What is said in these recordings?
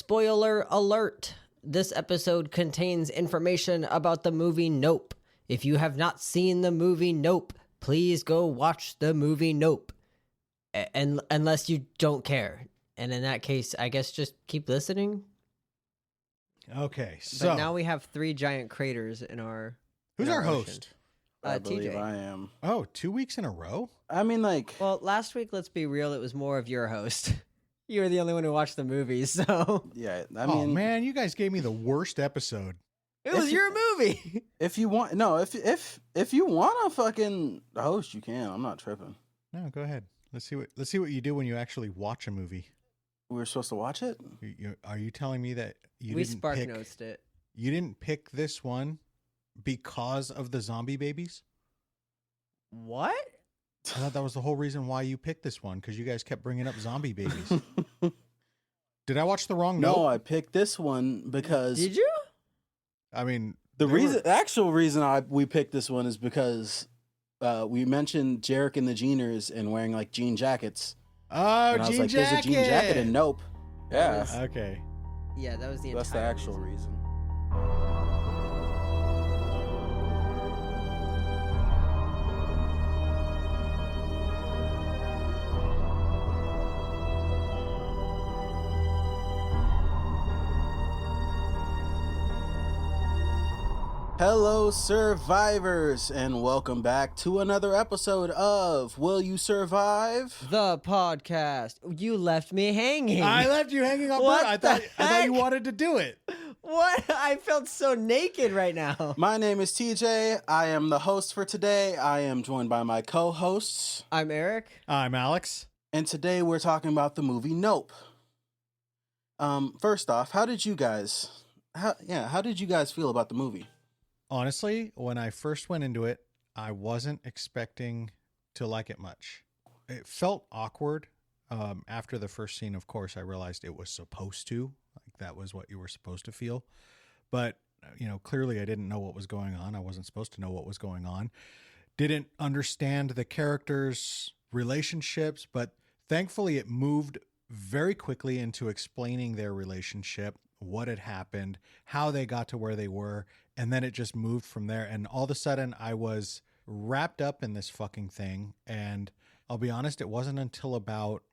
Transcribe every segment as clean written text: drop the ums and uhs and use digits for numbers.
Spoiler alert! This episode contains information about the movie Nope. If you have not seen the movie Nope, please go watch the movie Nope. And unless you don't care. And in that case, I guess just keep listening. Okay, so But now we have 3 giant craters in our... who's our host? I believe TJ. I am. Oh, 2 weeks in a row? I mean, like, Well, last week, let's be real, it was more of your host. You were the only one who watched the movies, so... yeah. I Oh mean, man, you guys gave me the worst episode. It was your movie! if you want, no, if you want to fucking host, you can. I'm not tripping. No, go ahead. Let's see what you do when you actually watch a movie. We were supposed to watch it. Are you telling me that you We didn't spark pick, notes it. you didn't pick this one because of the zombie babies? What? I thought that was the whole reason why you picked this one, because you guys kept bringing up zombie babies. Did I watch the wrong No, note? I picked this one because Did you? I mean, the actual reason we picked this one is because we mentioned Jarek and the Jeaners and wearing like jean jackets. Oh, And I was jean like, jacket. there's a jean jacket in Nope. Yeah, Okay. Yeah, that was the that's the entire actual reason. Hello, survivors, and welcome back to another episode of Will You Survive? The podcast. You left me hanging. I left you hanging on. What I the thought you heck? wanted to do it. What? I felt so naked right now. My name is TJ. I am the host for today. I am joined by my co-hosts, I'm Eric. I'm Alex. and today we're talking about the movie Nope. First off, how did you guys feel about the movie? Honestly, when I first went into it, I wasn't expecting to like it much. It felt awkward. After the first scene, of course, I realized it was supposed to. Like that was what you were supposed to feel. But, clearly I didn't know what was going on. I wasn't supposed to know what was going on. Didn't understand the characters' relationships, but thankfully it moved very quickly into explaining their relationship, what had happened, how they got to where they were, and then it just moved from there. And all of a sudden I was wrapped up in this fucking thing. And I'll be honest, it wasn't until about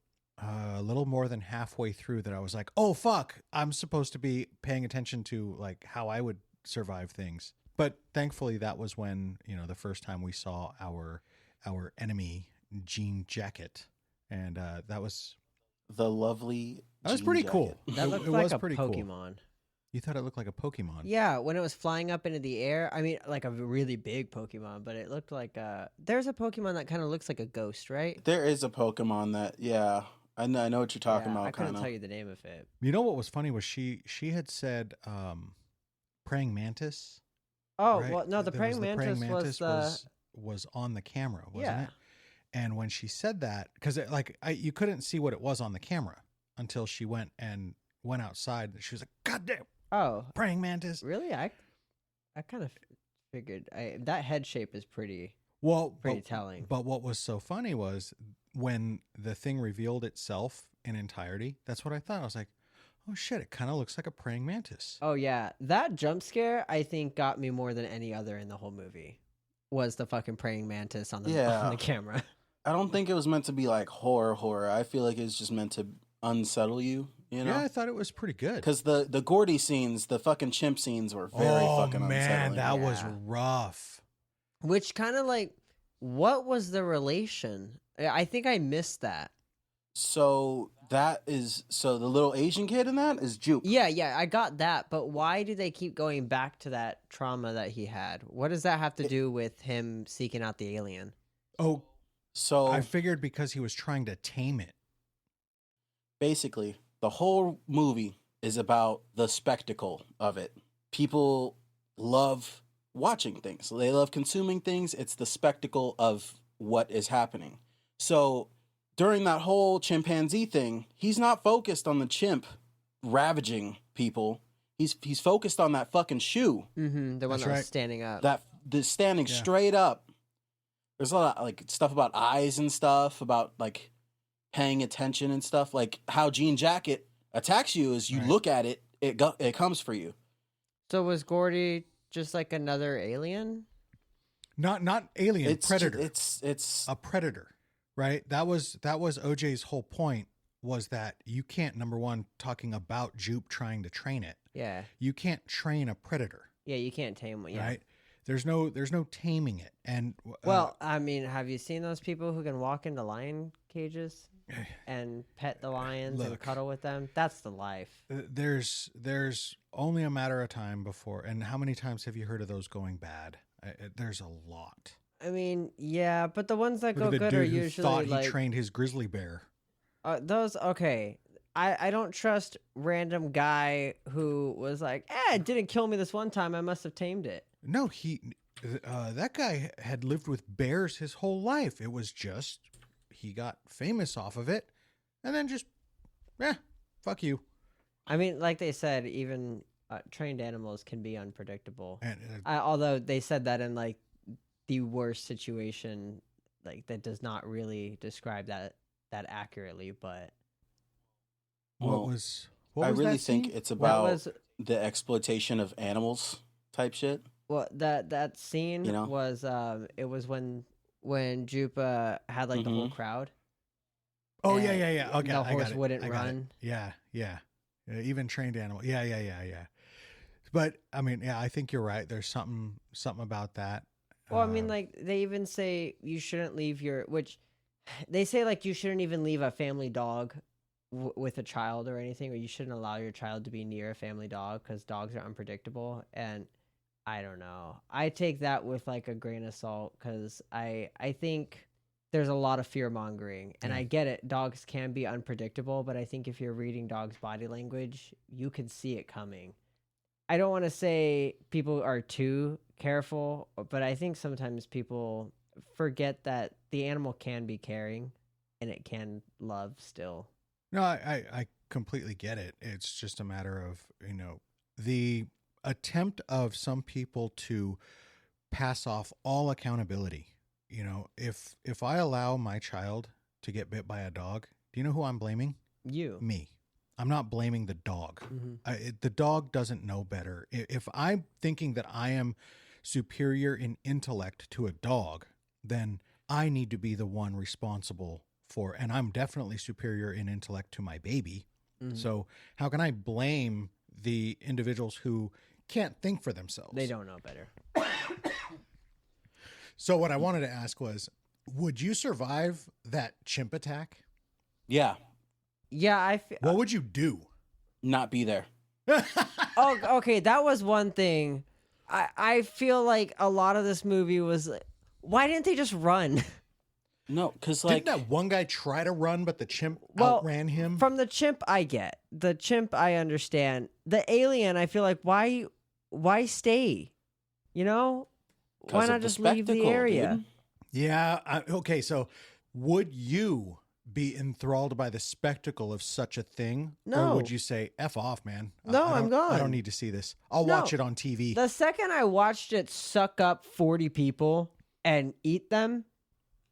a little more than halfway through that I was like, oh fuck, I'm supposed to be paying attention to like how I would survive things. But thankfully that was when, the first time we saw our enemy jean jacket. And that was The pretty jean cool. jacket. That It- looked it like was a pretty cool. Pokemon. You thought it looked like a Pokemon. Yeah, when it was flying up into the air. I mean, like a really big Pokemon, but it looked like there's a Pokemon that kind of looks like a ghost, right? There is a Pokemon that, yeah, I know what you're talking Yeah, I about, couldn't kind tell of. you the name of it. You know what was funny was she had said praying mantis. Oh, right? well, no, the There was praying mantis was on the camera, wasn't Yeah. it? And when she said that, because you couldn't see what it was on the camera until she went outside. She was like, "God damn, Oh, praying mantis!" really? I kind of figured that head shape is pretty Well, telling. But what was so funny was when the thing revealed itself in entirety. That's what I thought. I was like, "Oh shit! It kind of looks like a praying mantis." Oh yeah, that jump scare I think got me more than any other in the whole movie. Was the fucking praying mantis on the Yeah. camera? I don't think it was meant to be like horror. I feel like it's just meant to unsettle you, Yeah, I thought it was pretty good. Because the Gordy scenes, the fucking chimp scenes were very fucking man, unsettling. that was Yeah. rough. Which kind of like, what was the relation? I think I missed that. So the little Asian kid in that is Jupe. Yeah, I got that, but why do they keep going back to that trauma that he had? What does that have to do with him seeking out the alien? Oh, So I figured because he was trying to tame it. basically, the whole movie is about the spectacle of it. People love watching things. They love consuming things. It's the spectacle of what is happening. So during that whole chimpanzee thing, he's not focused on the chimp ravaging people. He's focused on that fucking shoe. Mm-hmm. The one That's that was right. standing up. The standing Yeah. straight up. There's a lot of like stuff about eyes and stuff, about like paying attention and stuff, like how Jean Jacket attacks you is you Right. look at it, it comes for you. So was Gordy just like another alien? Not alien, It's predator. It's A predator, right? That was OJ's whole point, was that you can't, number one, talking about Jupe trying to train it. Yeah. You can't train a predator, Yeah, you can't tame one. Yeah. right? There's no taming it. And Well, I mean, have you seen those people who can walk into lion cages and pet the lions and Look. cuddle with them? That's the life. there's only a matter of time before. And how many times have you heard of those going bad? There's a lot. I mean, yeah, but the ones that Look go at the good dude are who usually thought like he trained his grizzly bear. those. Okay, I don't trust random guy who was like, it didn't kill me this one time. I must have tamed it. No, that guy had lived with bears his whole life. It was just he got famous off of it, and then just, fuck you. I mean, like they said, even trained animals can be unpredictable. And Although they said that in like the worst situation, like that does not really describe that accurately. But Well, what I was really that think scene? it's that about was the exploitation of animals type shit. that scene You know? was it was when Jupa had like the whole Mhm. crowd. Oh and yeah. Okay, the I horse got it. wouldn't I got it. run. Yeah. Even trained animal. Yeah. But I mean, yeah, I think you're right. There's something about that. Well, I mean, Um, like they even say you shouldn't leave which they say like you shouldn't even leave a family dog with a child or anything, or you shouldn't allow your child to be near a family dog because dogs are unpredictable. And I don't know. I take that with like a grain of salt because I think there's a lot of fear mongering, and Yeah. I get it. Dogs can be unpredictable, but I think if you're reading dogs' body language, you can see it coming. I don't want to say people are too careful, but I think sometimes people forget that the animal can be caring and it can love still. No, I completely get it. It's just a matter of, the attempt of some people to pass off all accountability. If I allow my child to get bit by a dog, do you know who I'm blaming? You. Me. I'm not blaming the dog. Mhm. The dog doesn't know better. If I'm thinking that I am superior in intellect to a dog, then I need to be the one responsible for, and I'm definitely superior in intellect to my baby. Mhm. So how can I blame the individuals who can't think for themselves? They don't know better. So what I wanted to ask was, would you survive that chimp attack? Yeah, Yeah, What would you do? not be there. oh, okay, that was one thing. I feel like a lot of this movie was like, why didn't they just run? No, because like Didn't that one guy try to run, but the chimp Well, outran him? From the chimp, I get. The chimp, I understand. The alien, I feel like, why stay? You know? 'cause Why of not the just leave the spectacle, area? dude. Yeah. Okay. So, would you be enthralled by the spectacle of such a thing, No. or would you say "f off, man"? No, I I'm don't- I gone. don't need to see this. I'll No. watch it on TV. The second I watched it suck up 40 people and eat them,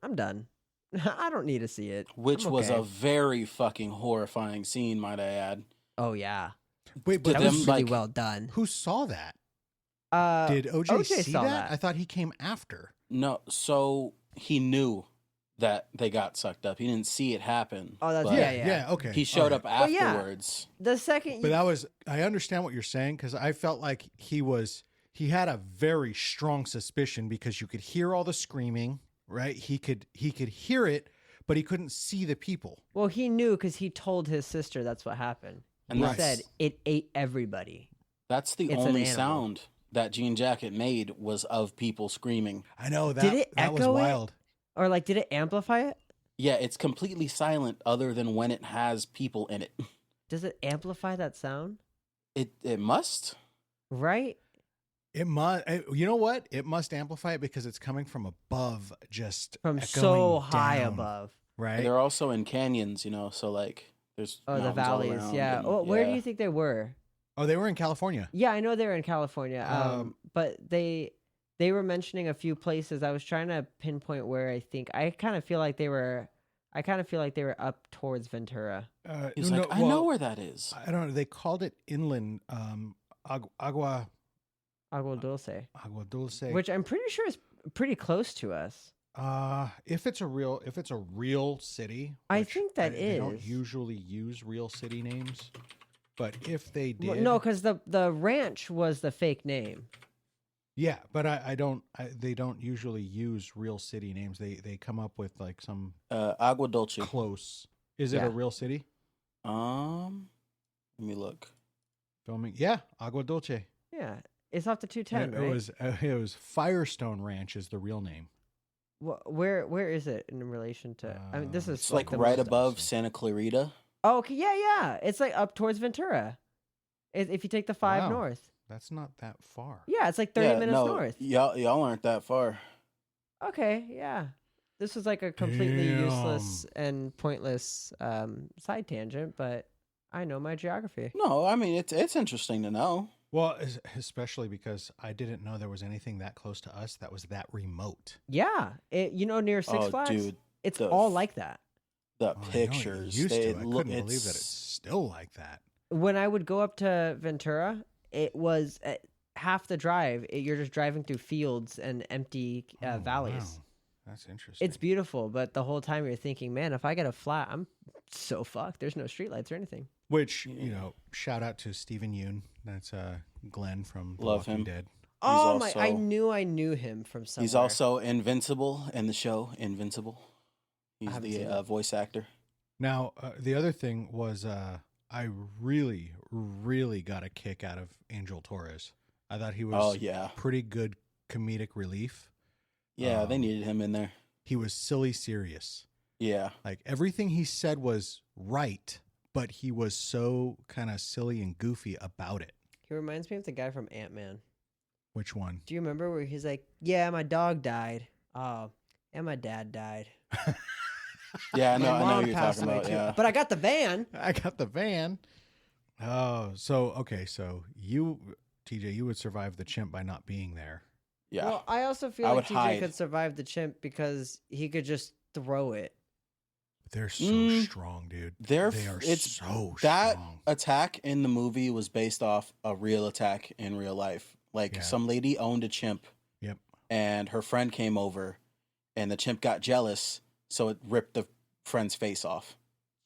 I'm done. I don't need to see it. Which I'm was okay. a very fucking horrifying scene, might I add. Oh, yeah. Wait, but to That them, was really like- well done. who saw that? Uh, Did OJ see saw that? I thought he came after. No, so he knew that they got sucked up. He didn't see it happen. Oh, that's- but yeah. Okay. He showed All right. up Well, yeah. afterwards. The second But you... I understand what you're saying, because I felt like he had a very strong suspicion, because you could hear all the screaming, right? He could hear it, but he couldn't see the people. Well, he knew because he told his sister that's what happened. And He that's- said it ate everybody. That's the It's an only animal. sound that Jean Jacket made was of people screaming. I know that. Did it that was echo it? wild. Or like, did it amplify it? Yeah, it's completely silent other than when it has people in it. Does it amplify that sound? It must. Right? It must. You know what? It must amplify it because it's coming from above, just From echoing so high down, above. right? They're also in canyons, so like there's Oh, the mountains all valleys. around Yeah. and- Oh, where do yeah. you think they were? Oh, they were in California. Yeah, I know they were in California. But they were mentioning a few places. I was trying to pinpoint where I kind of feel like they were I kind of feel like they were up towards Ventura. He's like, I know where that is. I don't know. They called it inland. Agua Agua Dulce, Dulce. which I'm pretty sure is pretty close to us. If it's a real city, I which think that they don't is. usually use real city names, but if they Well, did, no, because the ranch was the fake name. yeah, but they don't usually use real city names. They come up with like some Agua Dulce. close. Is it Yeah. a real city? Let me look. Filming, yeah, Agua Dulce. Yeah, it's off the 210, It right? was Firestone Ranch is the real name. Where is it in relation to? I mean, this is It's like the right most- above Santa Clarita. Oh, okay, yeah. It's like up towards Ventura. If you take the 5 Wow. north. That's not that far. Yeah, it's like 30 minutes north. Y'all aren't that far. Okay, yeah. This was like a completely useless Damn. and pointless side tangent, but I know my geography. No, I mean it's interesting to know. Well, especially because I didn't know there was anything that close to us that was that remote. Yeah, near Six Oh, Flags, dude, it's the all f- like that. The Oh, I know it pictures. used to. I look- couldn't believe that it's still like that. When I would go up to Ventura, it was half the drive. You're just driving through fields and empty Oh, valleys. wow. That's interesting. It's beautiful, but the whole time you're thinking, man, if I get a flat, I'm so fucked. There's no streetlights or anything. Which, Yeah. shout out to Stephen Yoon. That's Glenn from The Love Walking him. Dead. Oh also- I knew him from somewhere. He's also Invincible in the show Invincible. He's haven't seen the it. voice actor. Now, the other thing was I really, really got a kick out of Angel Torres. I thought he was Oh yeah, pretty good comedic relief. yeah. They Um, needed him in there. He was silly serious. Yeah, Like everything he said was right, but he was so kind of silly and goofy about it. He reminds me of the guy from Ant-Man. Which one? Do you remember where he's like, "Yeah, my dog died. Oh, and my dad died. yeah. I know. My I know mom what you're passed talking away about. too. Yeah, But I got the van." I got the van. Oh, so okay, so you, TJ, you would survive the chimp by not being there. yeah. Well, I also feel I like would TJ hide. could survive the chimp because he could just throw it. They're so Mm, strong, dude. they are it's so that strong. attack in the movie was based off a real attack in real life. Like Yeah. some lady owned a chimp. Yep. And her friend came over, and the chimp got jealous, so it ripped the friend's face off.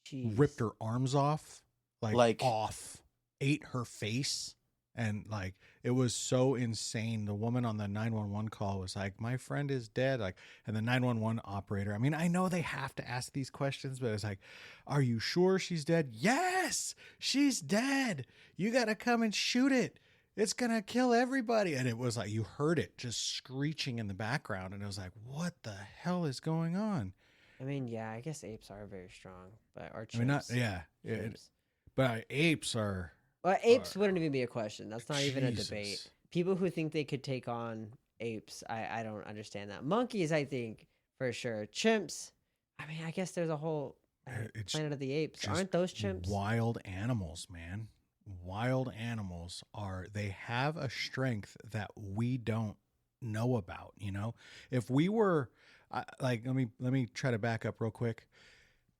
Jeez. Ripped her arms off, Like- off, ate her face, and like it was so insane. The woman on the 911 call was like, "My friend is dead." Like, and the 911 operator. I mean, I know they have to ask these questions, but it's like, "Are you sure she's dead?" "Yes, she's dead. You got to come and shoot it. It's gonna kill everybody." And it was like you heard it just screeching in the background, and it was like, "What the hell is going on?" I mean, yeah, I guess apes are very strong, but or chimps. I mean, not yeah, chimps. but apes are. Well, apes wouldn't even be a question. That's not even a Jesus. debate. People who think they could take on apes, I don't understand that. Monkeys, I think for sure. Chimps, I mean, I guess there's a whole It's Planet of the Apes. just Aren't those chimps? wild animals, man. Wild animals they have a strength that we don't know about, If we were let me try to back up real quick.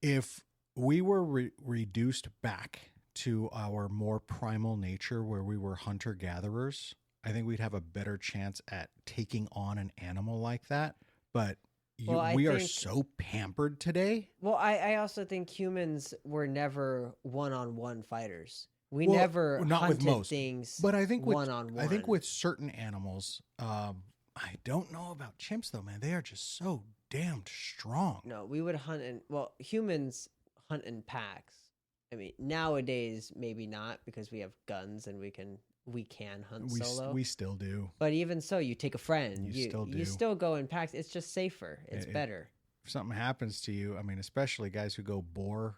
If we were reduced back to our more primal nature where we were hunter gatherers, I think we'd have a better chance at taking on an animal like that. But Well, I we are think- so pampered today. Well, I also think humans were never one-on-one fighters. We Well, never not with hunted most, things But I think with one-on-one. I think with certain animals, I don't know about chimps though, man. They are just so damn strong. No, we would hunt in, well, humans hunt in packs. I mean, nowadays maybe not because we have guns and we can hunt solo. We still do. But even so, you take a friend. You still do. You still go in packs. It's just safer. It's It- better. If something happens to you, I mean, especially guys who go boar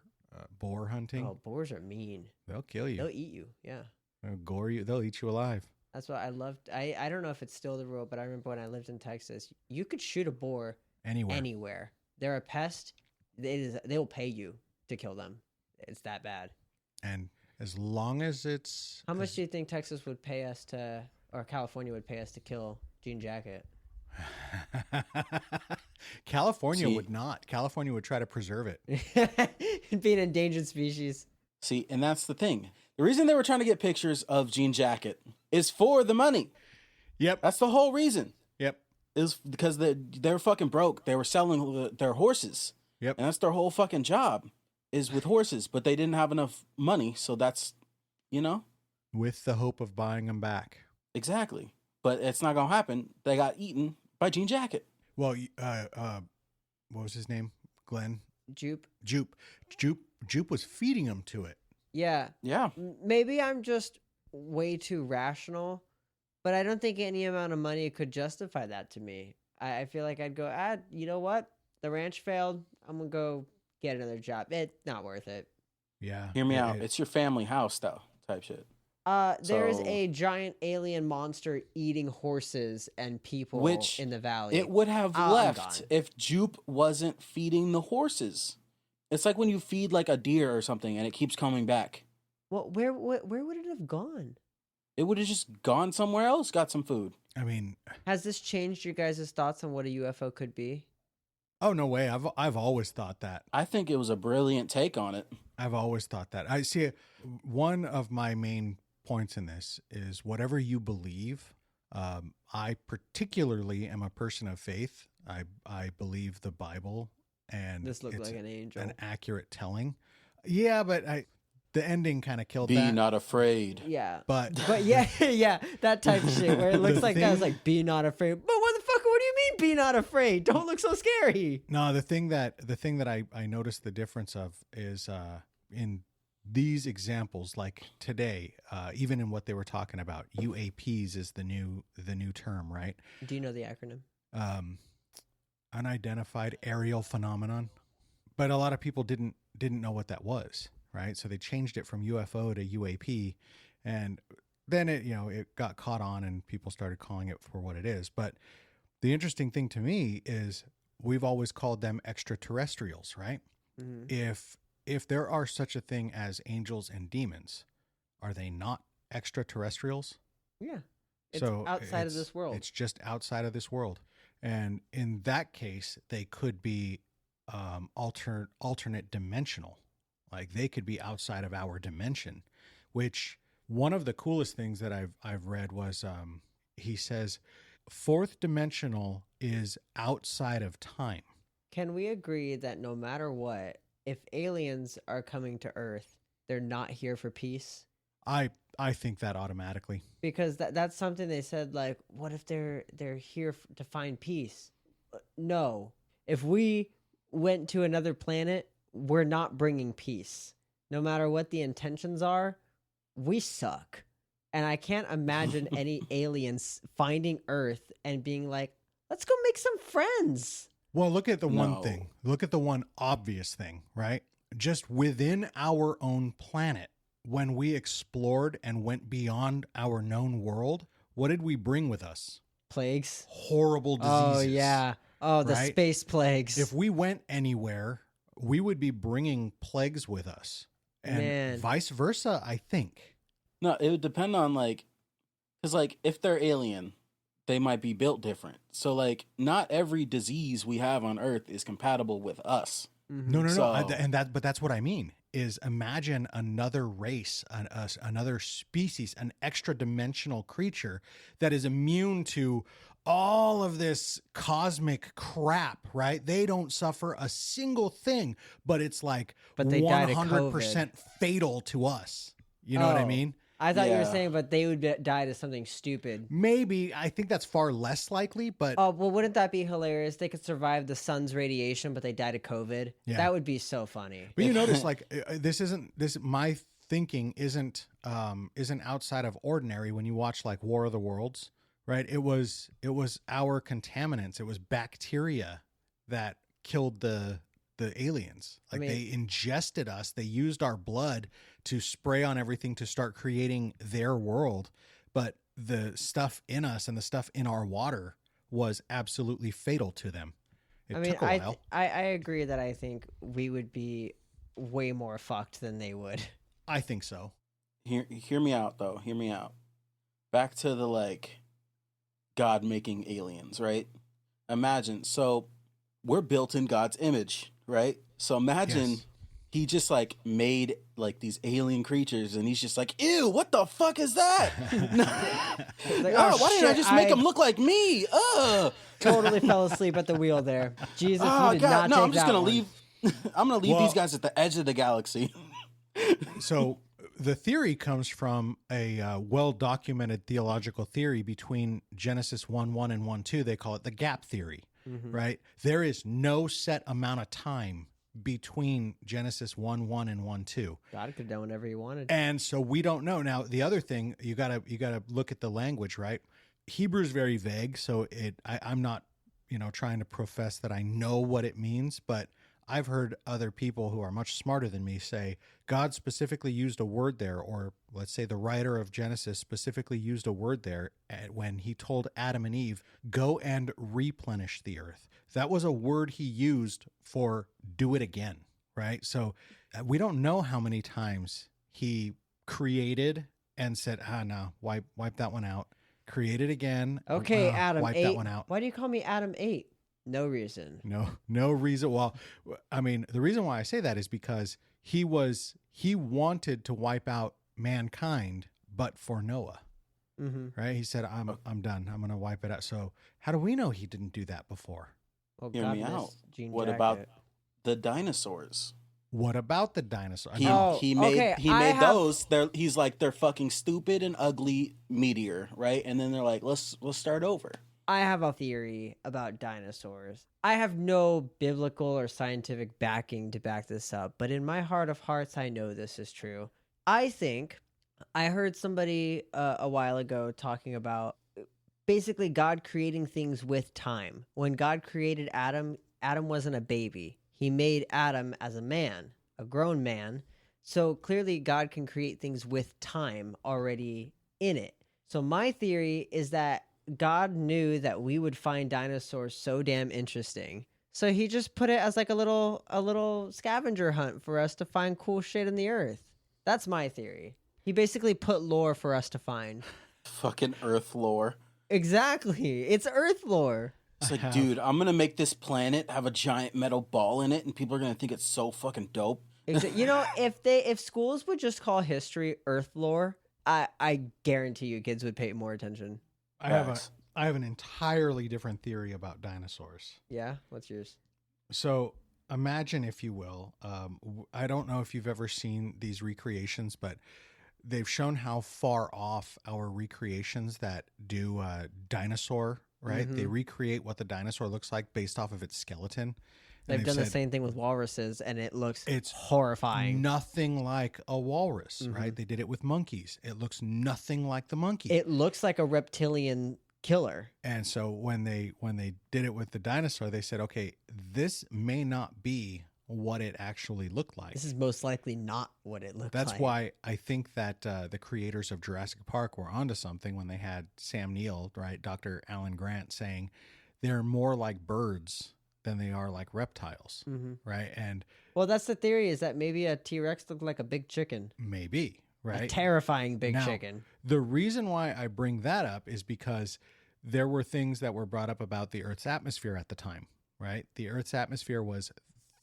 hunting, Oh, boars are mean. they'll kill you. They'll eat you. Yeah. They'll gore you. They'll eat you alive. That's what I loved. I don't know if it's still the rule, but I remember when I lived in Texas, you could shoot a boar Anywhere. anywhere. They're a pest. They will pay you to kill them. It's that bad. And as long as it's How much do you think Texas would pay us to, or California would pay us to kill Jean Jacket? California See? would not. California would try to preserve it. It'd be an endangered species. See, and that's the thing. The reason they were trying to get pictures of Jean Jacket is for the money. Yep. That's the whole reason. Yep. Is because they're fucking broke. They were selling their horses. Yep. And that's their whole fucking job is with horses, but they didn't have enough money, so that's, With the hope of buying them back. exactly. But it's not gonna happen. They got eaten by Jean Jacket. Well, what was his name? Glenn? Jupe. Jupe was feeding him to it. Yeah. Yeah. Maybe I'm just way too rational, but I don't think any amount of money could justify that to me. I feel like I'd go, you know what? The ranch failed. I'm going to go get another job. It's not worth it. Yeah. Hear me out. It's your family house, though, type shit. There is So- a giant alien monster eating horses and people Which in the valley. It would have I'm left gone. if Jupe wasn't feeding the horses. It's like when you feed like a deer or something and it keeps coming back. Well, where would it have gone? It would have just gone somewhere else, got some food. I mean, Has this changed your guys' thoughts on what a UFO could be? oh no way. I've always thought that. I think it was a brilliant take on it. I've always thought that. I see one of my main points in this is whatever you believe. I particularly am a person of faith. I believe the Bible, and This looked it's like an angel. an accurate telling. Yeah, but the ending kind of killed Be that. not afraid. Yeah. But But yeah, yeah, that type of shit where it looks The like that was thing- like, be not afraid. But what the fuck? What do you mean, be not afraid? Don't look so scary. no, the thing that I noticed the difference of is in these examples, like today, even in what they were talking about, UAPs is the new term, right? Do you know the acronym? Unidentified aerial phenomenon. But a lot of people didn't know what that was, right? So they changed it from UFO to UAP, and then it got caught on, and people started calling it for what it is. But the interesting thing to me is we've always called them extraterrestrials, right? Mm-hmm. If there are such a thing as angels and demons, are they not extraterrestrials? Yeah. It's So outside of this world. It's just outside of this world. And in that case, they could be alternate dimensional. Like they could be outside of our dimension, which one of the coolest things that I've read was he says fourth dimensional is outside of time. Can we agree that no matter what, if aliens are coming to Earth, they're not here for peace? I think that automatically. Because that's something they said, like, what if they're here to find peace? No. If we went to another planet, we're not bringing peace. No matter what the intentions are, we suck. And I can't imagine any aliens finding Earth and being like, let's go make some friends. Well, look at the one No. thing. Look at the one obvious thing, right? Just within our own planet, when we explored and went beyond our known world, what did we bring with us? Plagues. Horrible diseases. Oh, yeah. Oh, the right? space plagues. If we went anywhere, we would be bringing plagues with us. And Man. vice versa, I think. No, it would depend on because if they're alien, they might be built different. So not every disease we have on Earth is compatible with us. Mhm. No. So- But that's what I mean. Is imagine another race, another species, an extra dimensional creature that is immune to all of this cosmic crap, right? They don't suffer a single thing, but it's like But they died of 100% fatal to us. You know what I Oh. mean? I thought you were Yeah. saying, but they would die to something stupid. Maybe. I think that's far less likely, but Oh, well, wouldn't that be hilarious? They could survive the sun's radiation, but they died of COVID. Yeah. That would be so funny. But you notice, my thinking isn't outside of ordinary. When you watch like War of the Worlds, right? It was our contaminants. It was bacteria that killed the aliens. Like they ingested us. They used our blood to spray on everything to start creating their world. But the stuff in us and the stuff in our water was absolutely fatal to them. It took a while. I agree that I think we would be way more fucked than they would. I think so. Hear me out, though. Hear me out. Back to the God making aliens, right? Imagine. So we're built in God's image, right? So imagine Yes. he just like made like these alien creatures, and he's just like, ew, what the fuck is that? It's like, Oh, why didn't I shit, just make him look like me? Ugh. Totally fell asleep at the wheel there. Jesus, Oh you did not God, no, take I'm just that gonna one. leave. I'm gonna leave Well- these guys at the edge of the galaxy. So the theory comes from a well-documented theological theory between Genesis 1:1 and 1:2. They call it the gap theory, Mhm. right? There is no set amount of time between Genesis 1:1 and 1:2. God could have done whatever he wanted. And so we don't know. Now, the other thing, you gotta look at the language, right? Hebrew is very vague, so I'm not, trying to profess that I know what it means, but I've heard other people who are much smarter than me say God specifically used a word there, or let's say the writer of Genesis specifically used a word there when he told Adam and Eve, go and replenish the earth. That was a word he used for do it again, right? So we don't know how many times he created and said, no, wipe that one out. Create it again. Okay, Adam wipe 8. that one out. Why do you call me Adam 8? No reason. No reason. Well, I mean, the reason why I say that is because he wanted to wipe out mankind, but for Noah, Mm-hmm. right? He said, I'm done. I'm going to wipe it out. So how do we know he didn't do that before? Well, Hear God me bless out. Jean What Jacket. about the dinosaurs? What about the dinosaur? I He mean, Oh, he made okay, he I made have- those. He's like, they're fucking stupid and ugly meteor, right? And then they're like, let's start over. I have a theory about dinosaurs. I have no biblical or scientific backing to back this up, but in my heart of hearts, I know this is true. I think I heard somebody a while ago talking about basically God creating things with time. When God created Adam, Adam wasn't a baby. He made Adam as a man, a grown man. So clearly, God can create things with time already in it. So my theory is that God knew that we would find dinosaurs so damn interesting. So he just put it as like a little scavenger hunt for us to find cool shit in the earth. That's my theory. He basically put lore for us to find. Fucking Earth lore. Exactly. It's earth lore. It's I like, have- dude, I'm gonna make this planet have a giant metal ball in it, and people are gonna think it's so fucking dope. You know, if schools would just call history earth lore, I guarantee you kids would pay more attention. I have Facts. an entirely different theory about dinosaurs. Yeah? What's yours? So imagine, if you will, I don't know if you've ever seen these recreations, but they've shown how far off our recreations that do dinosaur, right? They recreate what the dinosaur looks like based off of its skeleton. And They've done the said same thing with walruses, and it looks it's horrifying. nothing like a walrus, right? They did it with monkeys. It looks nothing like the monkey. It looks like a reptilian killer. And so when they did it with the dinosaur, they said, okay, this may not be what it actually looked like. This is most likely not what it looks That's like. why I think that the creators of Jurassic Park were onto something when they had Sam Neill, right, Dr. Alan Grant, saying they're more like birds than they are like reptiles, right? And Well, that's the theory, is that maybe a T-Rex looked like a big chicken. maybe, A right? terrifying big Now, chicken. The reason why I bring that up is because there were things that were brought up about the Earth's atmosphere at the time, right? The Earth's atmosphere was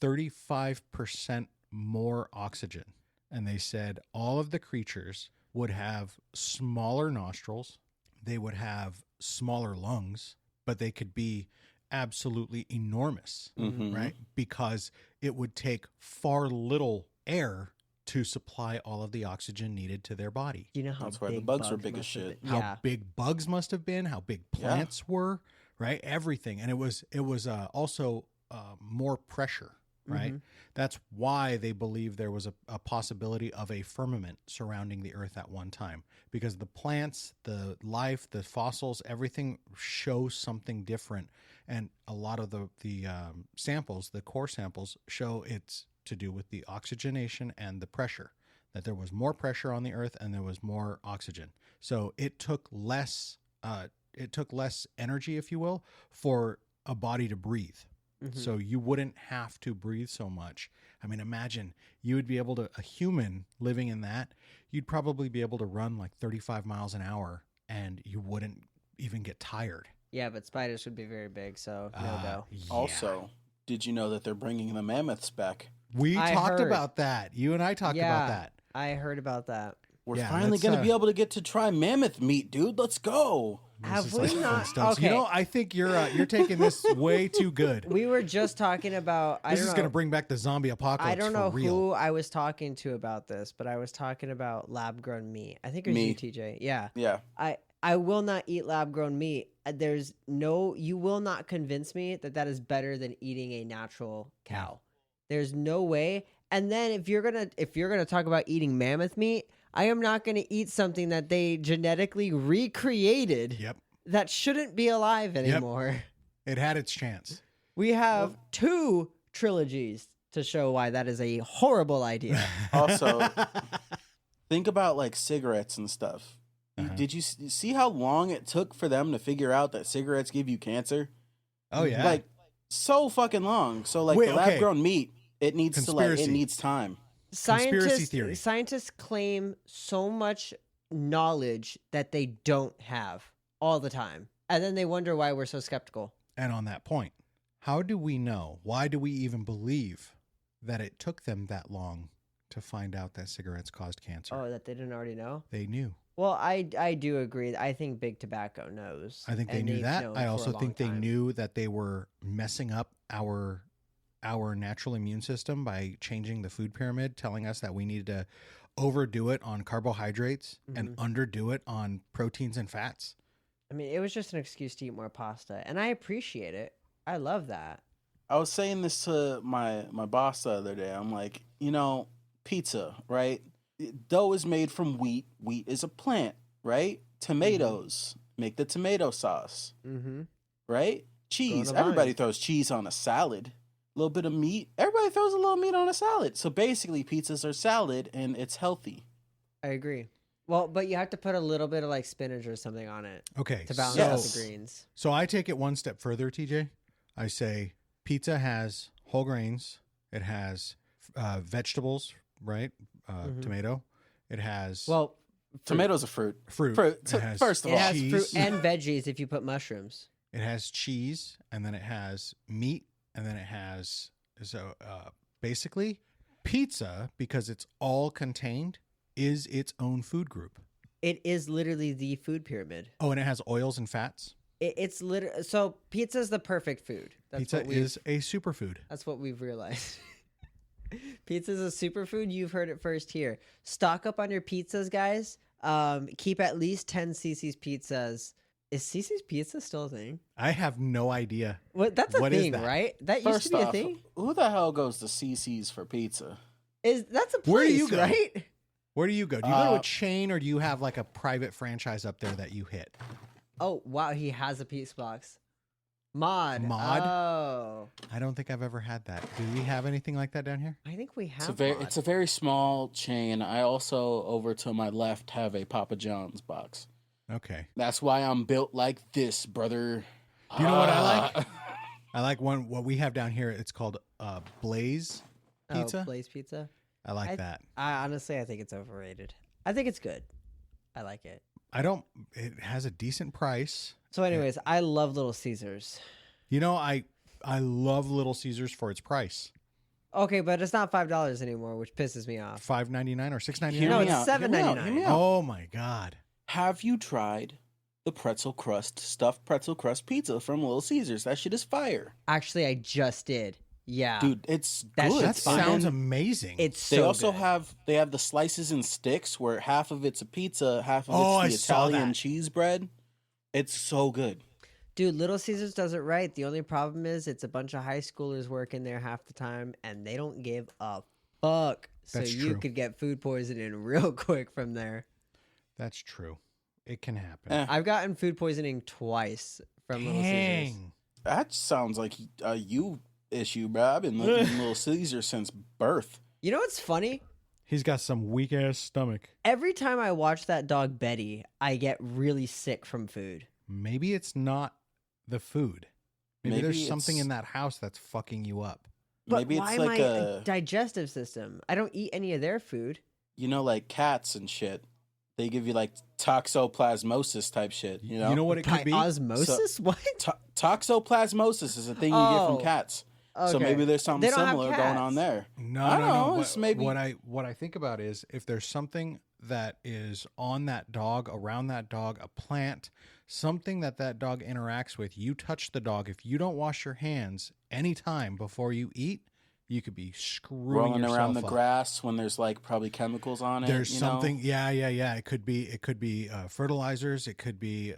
35% more oxygen. And they said all of the creatures would have smaller nostrils, they would have smaller lungs, but they could be absolutely enormous, Mhm. right? Because it would take far little air to supply all of the oxygen needed to their body. You know how That's why the big bugs were big as must have shit. been? How Yeah. big bugs must have been, how big plants were, right? Everything. And it was also more pressure, right? Mhm. That's why they believe there was a possibility of a firmament surrounding the earth at one time, because the plants, the life, the fossils, everything shows something different. And a lot of the samples, the core samples, show it's to do with the oxygenation and the pressure, that there was more pressure on the earth and there was more oxygen. So it took less energy, if you will, for a body to breathe. So you wouldn't have to breathe so much. I mean, imagine you would be able to, a human living in that, you'd probably be able to run like 35 miles an hour and you wouldn't even get tired. Yeah, but spiders would be very big, so no go. Yeah. Also, did you know that they're bringing the mammoths back? We I talked heard. about that. You and I talked Yeah. about that. I heard about that. We're Yeah, finally that's, going to be able to get to try mammoth meat, dude. Let's go. Have This is we like not- Flintstones. okay. You know, I think you're taking this way too good. We were just talking about. This is going to bring back the zombie apocalypse. I don't know for real. who I was talking to about this, but I was talking about lab grown meat. I think it was Me. you, TJ. Yeah. Yeah. I will not eat lab grown meat. You will not convince me that that is better than eating a natural cow. There's no way. And then if you're gonna talk about eating mammoth meat, I am not gonna eat something that they genetically recreated Yep. that shouldn't be alive anymore. It had its chance. We have 2 trilogies to show why that is a horrible idea. Also, think about like cigarettes and stuff. Uh-huh. Did you see how long it took for them to figure out that cigarettes give you cancer? Oh yeah. Like so fucking long. So like Wait, the okay. lab grown meat, it needs Conspiracy. it needs time. Conspiracy theory. Scientists claim so much knowledge that they don't have all the time. And then they wonder why we're so skeptical. And on that point, how do we know? Why do we even believe that it took them that long to find out that cigarettes caused cancer? Oh, that they didn't already know? They knew. Well, I do agree. I think Big Tobacco knows. I think they and knew they've that. known I for a also long think they time. knew that they were messing up our natural immune system by changing the food pyramid, telling us that we needed to overdo it on carbohydrates and underdo it on proteins and fats. I mean, it was just an excuse to eat more pasta, and I appreciate it. I love that. I was saying this to my boss the other day. I'm like, pizza, right? Dough is made from wheat. Wheat is a plant, right? Tomatoes make the tomato sauce, Mm-hmm. right? Cheese. the vine. Everybody throws cheese on a salad. A little bit of meat. Everybody throws a little meat on a salad. So basically, pizzas are salad, and it's healthy. I agree. Well, but you have to put a little bit of like spinach or something on it Okay. to balance Yes. out the greens. So I take it one step further, TJ. I say pizza has whole grains. It has vegetables, right? Tomato. It has Well, Tomatoes are fruit. fruit. Fruit. It has First of it all, has cheese. fruit and veggies if you put mushrooms. It has cheese, and then it has meat, and then it has basically pizza, because it's all contained, is its own food group. It is literally the food pyramid. Oh, and it has oils and fats. It's literally so pizza is the perfect food. That's Pizza what we've, is a superfood. That's what we've realized. Pizza is a superfood. You've heard it first here. Stock up on your pizzas, guys. Keep at least 10 Cece's pizzas. Is Cece's pizza still a thing? I have no idea. What? That's a What is thing, that? right? That used first to be off, a thing. who the hell goes to CC's for pizza? That's a place, Where do you go? right? Where do you go? Do you go to a Uh, chain, or do you have like a private franchise up there that you hit? Oh wow, he has a pizza box. Mod. Mod? Oh, I don't think I've ever had that. Do we have anything like that down here? I think we have. It's a very small chain. I also, over to my left, have a Papa John's box. Okay. That's why I'm built like this, brother. Do you know what I like? Ah. I like what we have down here. It's called Blaze Pizza. Oh, Blaze Pizza. I like that. I honestly, I think it's overrated. I think it's good. I like it. It has a decent price. So, anyways, I love Little Caesars. You know, I love Little Caesars for its price. Okay, but it's not $5 anymore, which pisses me off. $5.99 or $6.99? Hear No, me it's out, hear me out, hear me $7.99. out. Oh my God. Have you tried the stuffed pretzel crust pizza from Little Caesars? That shit is fire. Actually, I just did. Yeah, Dude, it's That good. That shit's fire. sounds And amazing. it's They so also good. have the slices and sticks where half of it's a pizza, half of Oh, it's I the saw Italian that. cheese bread. It's so good. Dude, Little Caesars does it right. The only problem is it's a bunch of high schoolers working there half the time, and they don't give a fuck. So That's you true. could get food poisoning real quick from there. That's true. It can happen. Eh, I've gotten food poisoning twice from Little Caesars. Dang. that sounds like a you issue, bro. I've been living in Little Caesars since birth. You know what's funny? He's got some weak ass stomach. Every time I watch that dog Betty, I get really sick from food. Maybe it's not the food. Maybe Maybe there's something it's- in that house that's fucking you up. But Maybe why it's like my a digestive system? I don't eat any of their food. like cats and shit. They give you like toxoplasmosis type shit. You know what it By could be? osmosis? What? Toxoplasmosis is a thing you get Oh. from cats. So Okay. maybe there's something They don't have similar going on cats. there. No, I no, don't no. know, it's maybe- What I think about is if there's something that is on that dog, around that dog, a plant, something that dog interacts with, you touch the dog. If you don't wash your hands anytime before you eat, you could be screwing Rolling yourself around the up. grass when there's like probably chemicals on it. There's you something, know? yeah. It could be fertilizers. It could be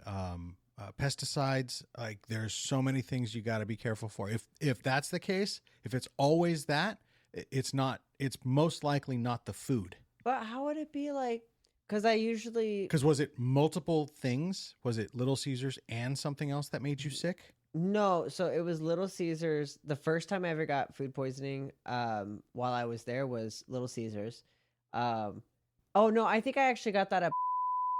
pesticides. Like there's so many things you got to be careful for. If that's the case, if it's always that, it's not. It's most likely not the food. But how would it be like? Because I usually Because was it multiple things? Was it Little Caesars and something else that made you sick? no. So it was Little Caesars. The first time I ever got food poisoning, while I was there, was Little Caesars. Oh no, I think I actually got that at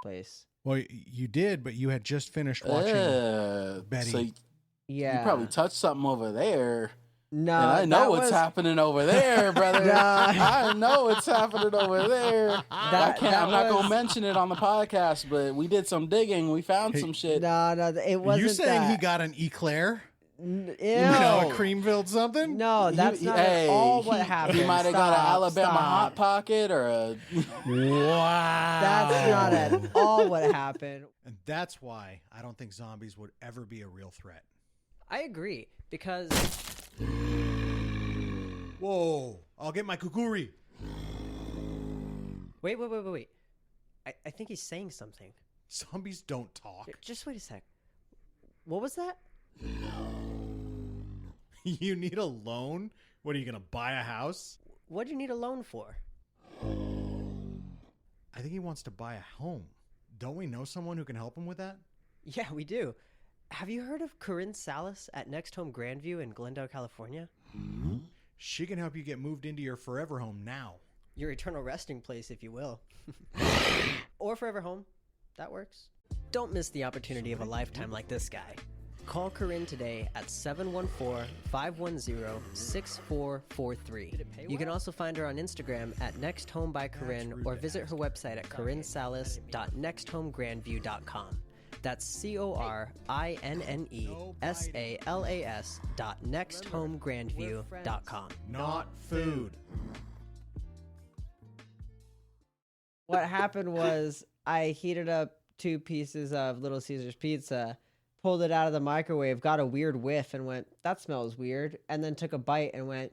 place. Well, you did, but you had just finished watching Betty. So you Yeah, probably touched something over there. no. And I know that what's was- happening over there, brother. Nah. I know what's happening over there. I'm not was- gonna mention it on the podcast, but we did some digging. We found Hey, some shit. No, it Are wasn't. you saying he that. got an eclair? Ew. You know, a cream filled something? No, that's not at all what happened. He might have got an Stop, Alabama stop. Hot Pocket or a. Wow. That's not at all what happened. And that's why I don't think zombies would ever be a real threat. I agree because Whoa. I'll get my kukuri. wait. I think he's saying something. Zombies don't talk. Just wait a sec. What was that? You need a loan? What are you going to buy a house? What do you need a loan for? I think he wants to buy a home. Don't we know someone who can help him with that? Yeah, we do. Have you heard of Corinne Salas at Next Home Grandview in Glendale, California? She can help you get moved into your forever home now. Your eternal resting place, if you will. Or forever home. That works. Don't miss the opportunity of a lifetime like this guy. Call Corinne today at 714-510-6443. You can also find her on Instagram at Next Home by Corinne or visit her website at corinnesalas.nexthomegrandview.com. That's CORINNESALAS.nexthomegrandview.com. Not food. What happened was I heated up 2 pieces of Little Caesars pizza, pulled it out of the microwave, got a weird whiff and went, that smells weird, and then took a bite and went,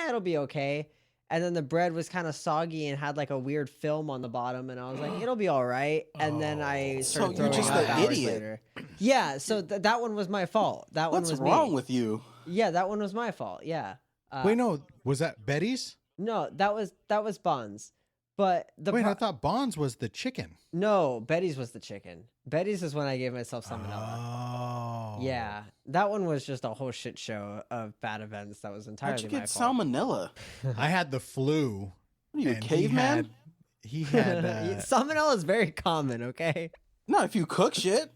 it'll be okay. And then the bread was kind of soggy and had like a weird film on the bottom, and I was like, it'll be all right. And then I So started you're throwing just up an hours idiot. later. Yeah, so that one was my fault. That What's one was wrong me. with you? Yeah, that one was my fault. Yeah. Wait, no. Was that Betty's? No, that was Bonds. But the Wait, pro- I thought Bonds was the chicken. No, Betty's was the chicken. Betty's is when I gave myself salmonella. Oh. Yeah, that one was just a whole shit show of bad events. That was entirely How'd you my get fault. salmonella? I had the flu. What are you, a and caveman? He had Salmonella is very common. Okay, No, if you cook shit.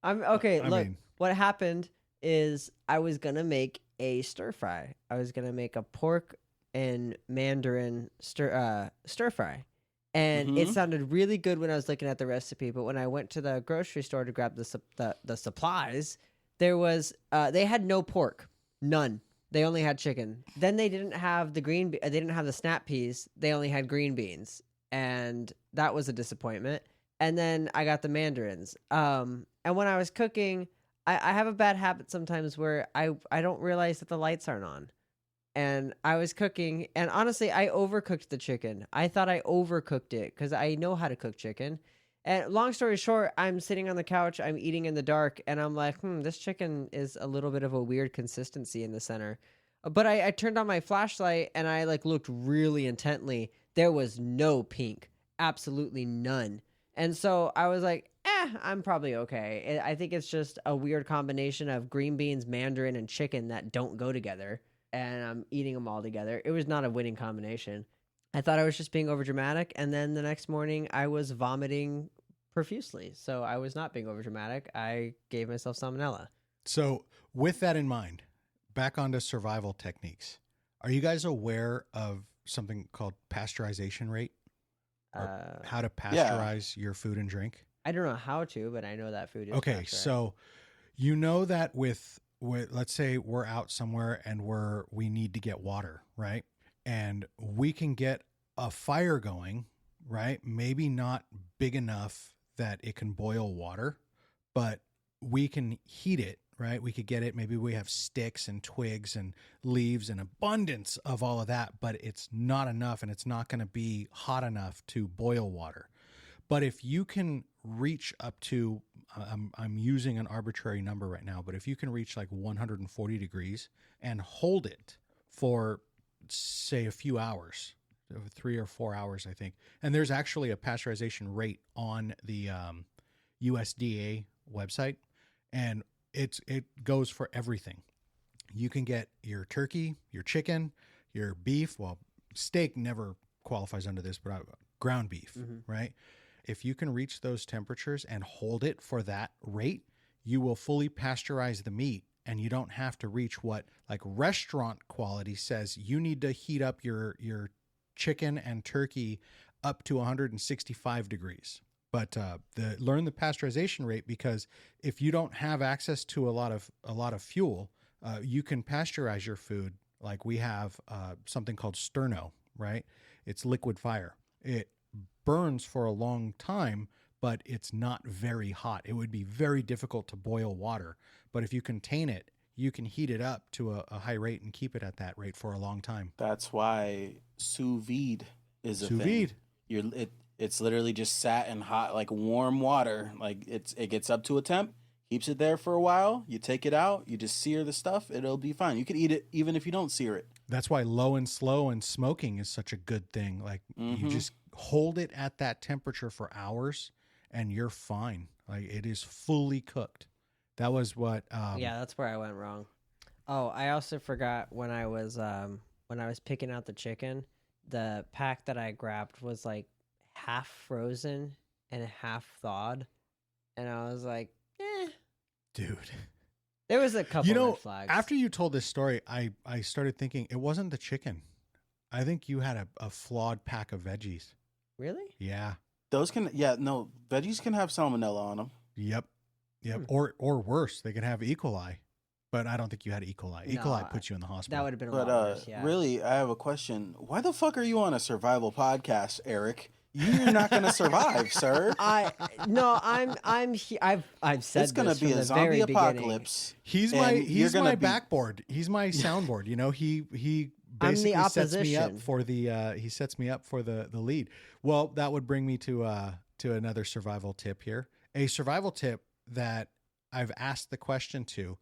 I'm okay. I Look, mean- what happened is I was gonna make a stir fry. I was gonna make a pork and mandarin stir fry. And it Mhm. sounded really good when I was looking at the recipe, but when I went to the grocery store to grab the supplies, there was they had no pork, none. They only had chicken. Then they didn't have they didn't have the snap peas. They only had green beans, and that was a disappointment. And then I got the mandarins. And when I was cooking, I have a bad habit sometimes where I don't realize that the lights aren't on. And I was cooking, and honestly, I overcooked the chicken. I thought I overcooked it because I know how to cook chicken. And long story short, I'm sitting on the couch, I'm eating in the dark, and I'm like, this chicken is a little bit of a weird consistency in the center. But I turned on my flashlight and I like looked really intently. There was no pink, absolutely none. And so I was like, I'm probably okay. I think it's just a weird combination of green beans, mandarin, and chicken that don't go together. And I'm eating them all together. It was not a winning combination. I thought I was just being overdramatic, and then the next morning I was vomiting profusely. So I was not being overdramatic. I gave myself salmonella. So, with that in mind, back onto survival techniques. Are you guys aware of something called pasteurization rate? Or how to pasteurize your food and drink? I don't know how to, but I know that food is Okay, pasteurized. so you know that with let's say we're out somewhere and we need to get water, right? And we can get a fire going, right? Maybe not big enough that it can boil water, but we can heat it, right? We could get it. Maybe we have sticks and twigs and leaves and abundance of all of that, but it's not enough, and it's not going to be hot enough to boil water. But if you can reach up to, I'm using an arbitrary number right now, but if you can reach like 140 degrees and hold it for, say, a few hours, 3 or 4 hours, I think. And there's actually a pasteurization rate on the USDA website, and it goes for everything. You can get your turkey, your chicken, your beef. Well, steak never qualifies under this, but ground beef, right? If you can reach those temperatures and hold it for that rate, you will fully pasteurize the meat, and you don't have to reach what like restaurant quality says you need to heat up your chicken and turkey up to 165 degrees. But learn the pasteurization rate, because if you don't have access to a lot of fuel, you can pasteurize your food. Like we have something called Sterno, right? It's liquid fire. It burns for a long time, but it's not very hot. It would be very difficult to boil water. But if you contain it, you can heat it up to a high rate and keep it at that rate for a long time. That's why sous vide is a Sous thing. vide. It's literally just sat in hot, like warm water. Like it gets up to a temp, keeps it there for a while. You take it out, you just sear the stuff. It'll be fine. You can eat it even if you don't sear it. That's why low and slow and smoking is such a good thing. Like you just hold it at that temperature for hours and you're fine. Like it is fully cooked. That was what. Yeah, that's where I went wrong. Oh, I also forgot when I was picking out the chicken, the pack that I grabbed was like half frozen and half thawed, and I was like, dude. There was a couple red flags. After you told this story, I started thinking it wasn't the chicken. I think you had a flawed pack of veggies. Really? Yeah. Veggies can have salmonella on them. Yep. Or worse, they could have E. coli. But I don't think you had E. coli. E. coli puts you in the hospital. That would have been a lot worse, yeah. Really, I have a question. Why the fuck are you on a survival podcast, Eric? You're not going to survive, sir. I've said it's going to be a zombie apocalypse. He's my backboard. He's my soundboard. You know, he basically sets me up for the lead. Well, that would bring me to another survival tip here. A survival tip that I've asked the question to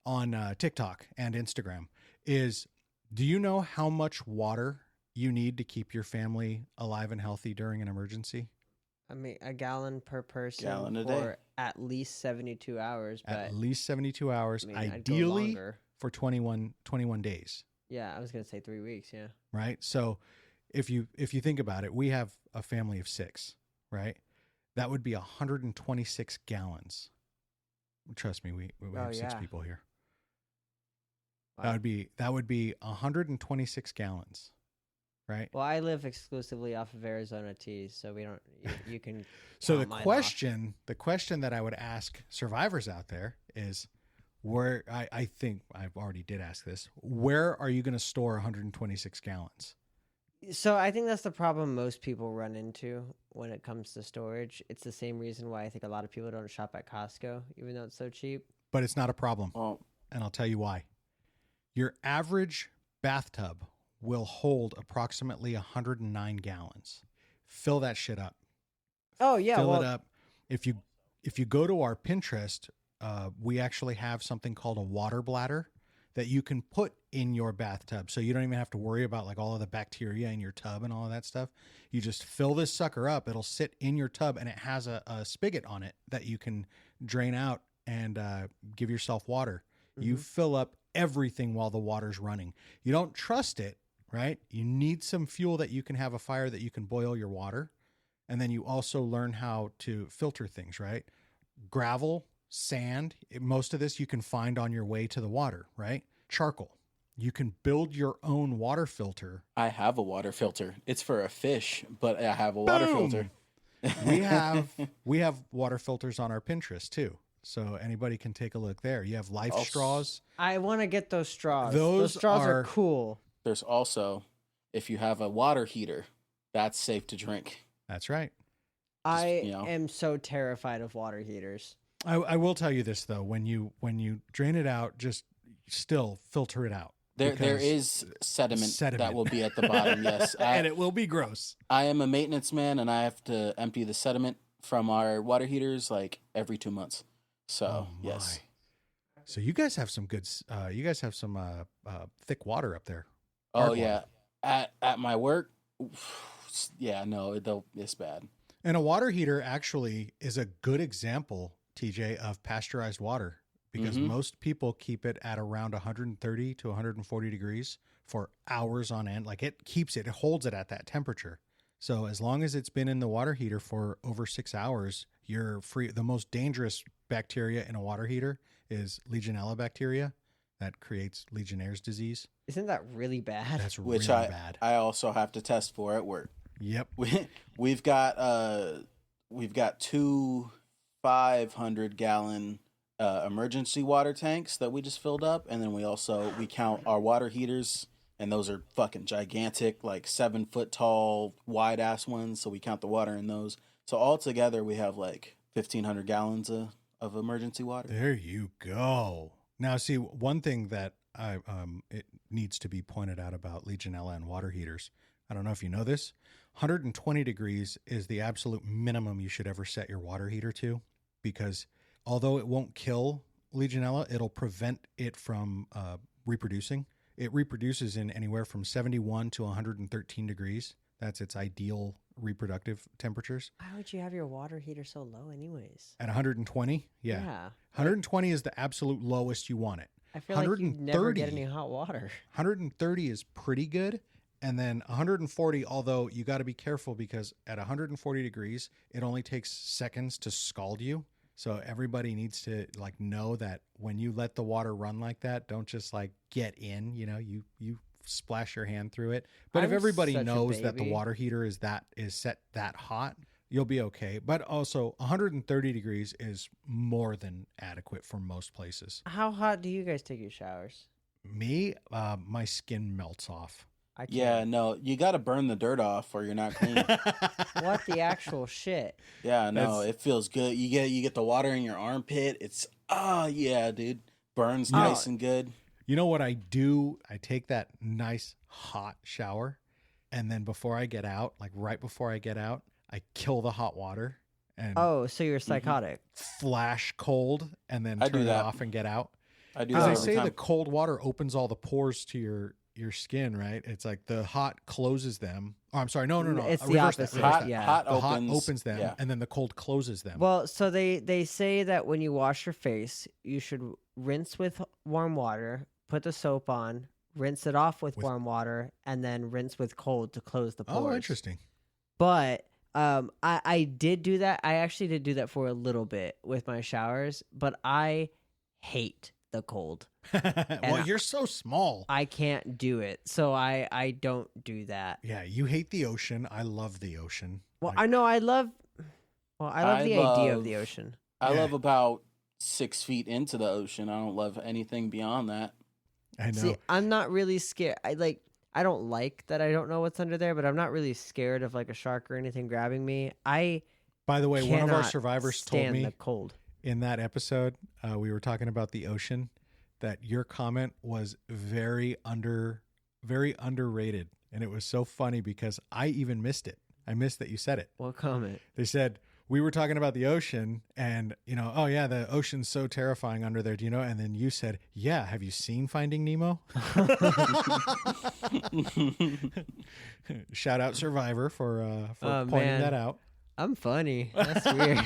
on TikTok and Instagram is, do you know how much water you need to keep your family alive and healthy during an emergency? I mean, a gallon per person a for day. at least 72 hours. But at least 72 hours, I mean, ideally for 21 days. Yeah, I was going to say 3 weeks, yeah. Right? So if you think about it, we have a family of 6, right? That would be 126 gallons. Trust me, we have 6 people here. Wow. That would be 126 gallons. Right. Well, I live exclusively off of Arizona teas, so we don't. You can. So the question that I would ask survivors out there is, where I think I've already did ask this. Where are you going to store 126 gallons? So I think that's the problem most people run into when it comes to storage. It's the same reason why I think a lot of people don't shop at Costco, even though it's so cheap. But it's not a problem, Oh. and I'll tell you why. Your average bathtub will hold approximately 109 gallons. Fill that shit up. Oh yeah, Fill it up. If you go to our Pinterest, we actually have something called a water bladder that you can put in your bathtub, so you don't even have to worry about like all of the bacteria in your tub and all of that stuff. You just fill this sucker up. It'll sit in your tub, and it has a spigot on it that you can drain out and give yourself water. Mm-hmm. You fill up everything while the water's running. You don't trust it, right? You need some fuel that you can have a fire that you can boil your water. And then you also learn how to filter things, right? Gravel, sand, most of this you can find on your way to the water, right? Charcoal. You can build your own water filter. I have a water filter. It's for a fish, but I have a water filter. we have water filters on our Pinterest too. So anybody can take a look there. You have life Also- straws. I want to get those straws. Those straws are are- cool. There's also, if you have a water heater, that's safe to drink. That's right. I you know. am so terrified of water heaters. I will tell you this though, when you drain it out, just still filter it out. There because- is sediment, sediment. that will be at the bottom. Yes, and it will be gross. I am a maintenance man, and I have to empty the sediment from our water heaters like every 2 months. So yes, So you guys have some good. You guys have some thick water up there. oh Hard yeah, water. at my work, yeah, no, it's bad. And a water heater actually is a good example, TJ, of pasteurized water because Mhm. most people keep it at around 130 to 140 degrees for hours on end. Like it holds it at that temperature. So as long as it's been in the water heater for over 6 hours, you're free. The most dangerous bacteria in a water heater is Legionella bacteria that creates Legionnaire's disease. Isn't that really bad? That's Which really bad. I also have to test for at work. Yep. We've got 2 500-gallon emergency water tanks that we just filled up, and then we count our water heaters, and those are fucking gigantic, like 7-foot tall, wide ass ones. So we count the water in those. So altogether, we have like 1,500 gallons of emergency water. There you go. Now, see, one thing that it needs to be pointed out about Legionella and water heaters. I don't know if you know this. 120 degrees is the absolute minimum you should ever set your water heater to, because although it won't kill Legionella, it'll prevent it from reproducing. It reproduces in anywhere from 71 to 113 degrees. That's its ideal reproductive temperatures. Why would you have your water heater so low, anyways? At 120, yeah. 120 is the absolute lowest you want it. I feel like you never get 130. any hot water. 130 is pretty good. And then 140, although you got to be careful because at 140 degrees, it only takes seconds to scald you. So everybody needs to like know that when you let the water run like that, don't just like get in, you splash your hand through it. But if I'm everybody such a knows that the baby. water heater is set that hot, you'll be okay. But also 130 degrees is more than adequate for most places. How hot do you guys take your showers? Me, my skin melts off. I can't. Yeah, no, you got to burn the dirt off or you're not clean. What the actual shit? Yeah, no, That's- it feels good. You get the water in your armpit. It's yeah, dude. Burns Oh. nice and good. You know what I do? I take that nice hot shower, and then before I get out, like right before I get out, I kill the hot water and Oh, so you're psychotic. flash cold, and then I do turn it that. off and get out. I do Because that they every say time. the cold water opens all the pores to your skin, right? It's like the hot closes them. Oh, I'm sorry, no. It's the Reverse that, opposite, reverse that. yeah. Hot The hot opens, opens them, yeah. and then the cold closes them. Well, so they say that when you wash your face, you should rinse with warm water, put the soap on, rinse it off with warm water, and then rinse with cold to close the pores. Oh, interesting. But I did do that. I actually did do that for a little bit with my showers, but I hate the cold. Well, you're so small. I can't do it. So I don't do that. Yeah, you hate the ocean. I love the ocean. Well, Like, I know I love the idea of the love- ocean. I Yeah. love about 6 feet into the ocean. I don't love anything beyond that. I know. See, I'm not really scared. I don't like that I don't know what's under there, but I'm not really scared of like a shark or anything grabbing me. I By the way, one of our cannot survivors told stand me the cold. in that episode, we were talking about the ocean, that your comment was very underrated. And it was so funny because I even missed it. I missed that you said it. What comment? They said, we were talking about the ocean and, oh yeah, the ocean's so terrifying under there. Do you know? And then you said, yeah, have you seen Finding Nemo? Shout out Survivor for Oh, pointing man. that out. I'm funny. That's weird.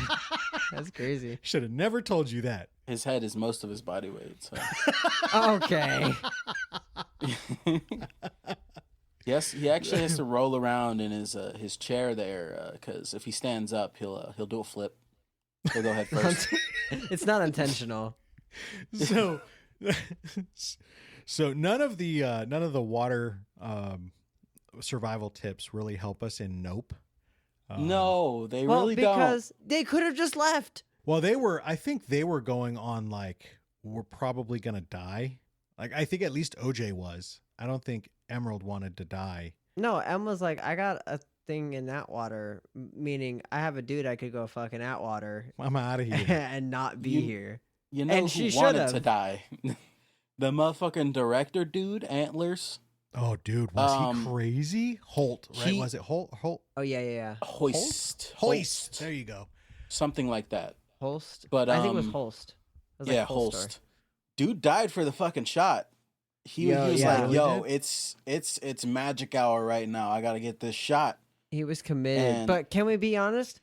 That's crazy. Should have never told you that. His head is most of his body weight. So. Okay. Yes, he actually has to roll around in his chair there because if he stands up, he'll do a flip. He'll go head first. It's not intentional. So, so none of the water survival tips really help us in Nope. No, they Well, really because they could have just left. Well, I think they were going on like, we're probably going to die. Like, I think at least OJ was. I don't think Emerald wanted to die. No, Em was like, I got a thing in Atwater, meaning I have a dude I could go fucking Atwater I'm out of here. and not be here. You know And who she wanted to should've. die? The motherfucking director dude, Antlers. Oh, dude, was he crazy? Holt, right? Was it Holt? Oh, yeah. Hoist. There you go. Something like that. Holst? But, I think it was Holst. It was Yeah, like Holst. Dude died for the fucking shot. He was yeah. like, yo, it's magic hour right now. I got to get this shot. He was committed. And- But can we be honest?